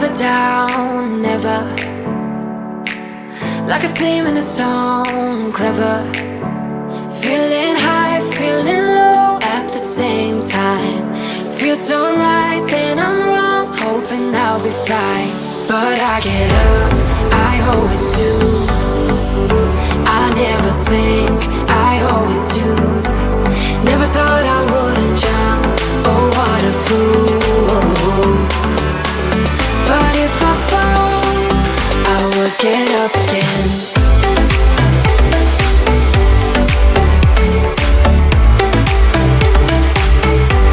never down, never. Like a flame in a song, clever. Feeling high, feeling low at the same time. Feels so right, then I'm wrong, hoping I'll be fine. But I get up, I always do. I never think, I always do. Never thought I wouldn't jump, oh what a fool. But if I fall, I will get up again.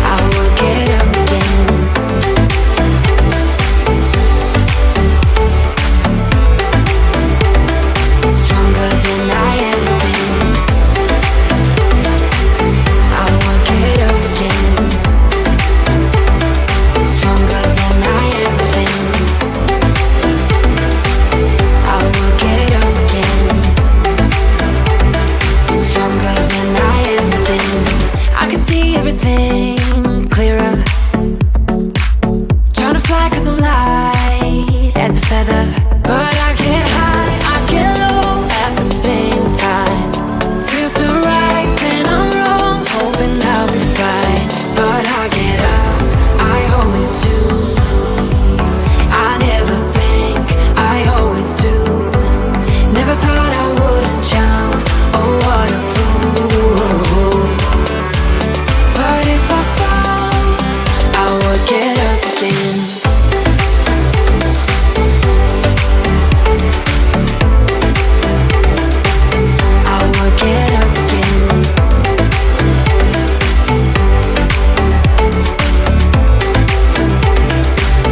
I will get up again. Stronger than I ever been. I will get up again. Stronger than I ever been. I will get up again. Stronger than I ever been. I can see everything clearer. Trying to fly 'cause I'm light as a feather. But I get high, I get low at the same time. Feels so right, then I'm wrong, hoping I'll be fine. But I get up, I always do. I never think, I always do. Never thought I wouldn't jump, oh what a fool. But if I fall, I will get up again. I will get up again.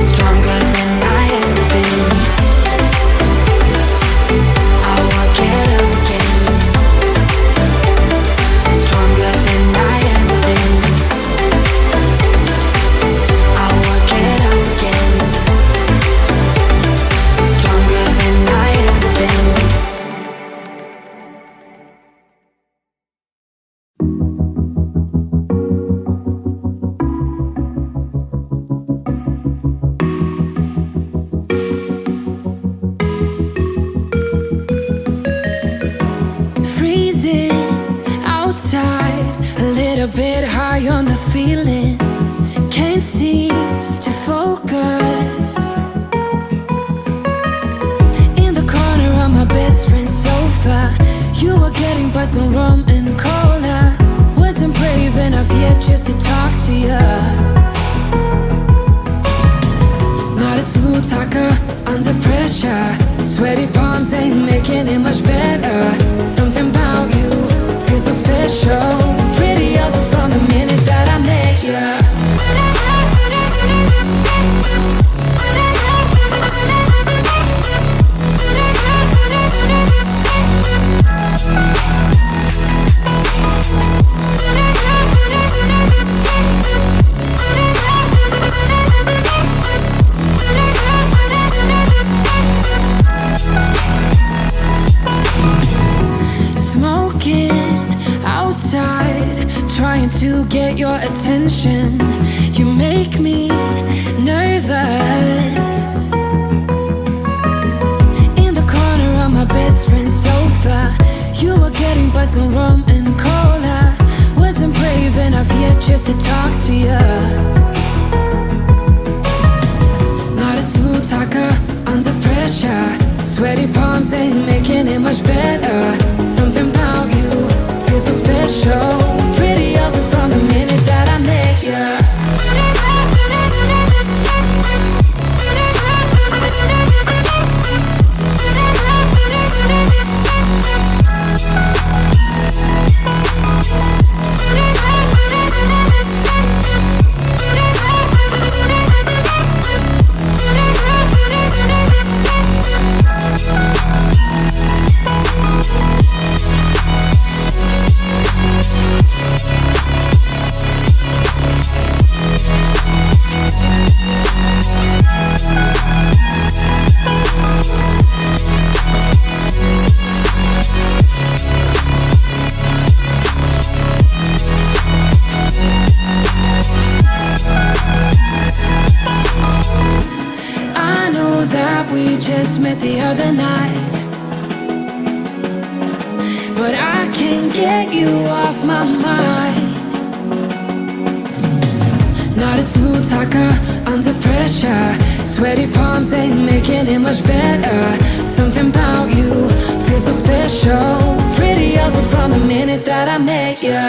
Stronger than I ever been. I will get up again. Stronger than I ever been. I will get up again. Stronger than I ever been. Freezing outside, a little bit high on the feeling. Can't seem to focus. In the corner of my best friend's sofa, you were getting by some rum and cola. Wasn't brave enough yet just to talk to you. Not a smooth talker under pressure. Sweaty palms ain't making it much better. Something about you feels so special. Pretty up from the minute that I met you. Smoking outside, trying to get your attention. You make me nervous. In the corner of my best friend's sofa, you were getting by some rum and cola. Wasn't brave enough yet just to talk to you. Not a smooth talker under pressure. Sweaty palms ain't making it much better. Something about you feels so special. Pretty up from the minute that I met you. the other night, but I can't get you off my mind. Not a smooth talker under pressure. Sweaty palms ain't making it much better. Something about you feels so special. Prettier from the minute that I met you.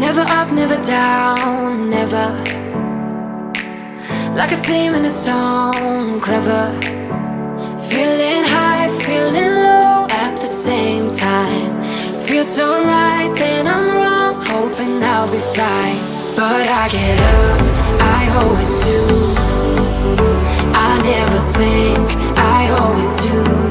Never up, never down, never. Like a theme in a song, clever. Feeling high, feeling low at the same time. Feels so right, then I'm wrong, hoping I'll be fine. But I get up, I always do. I never think, I always do.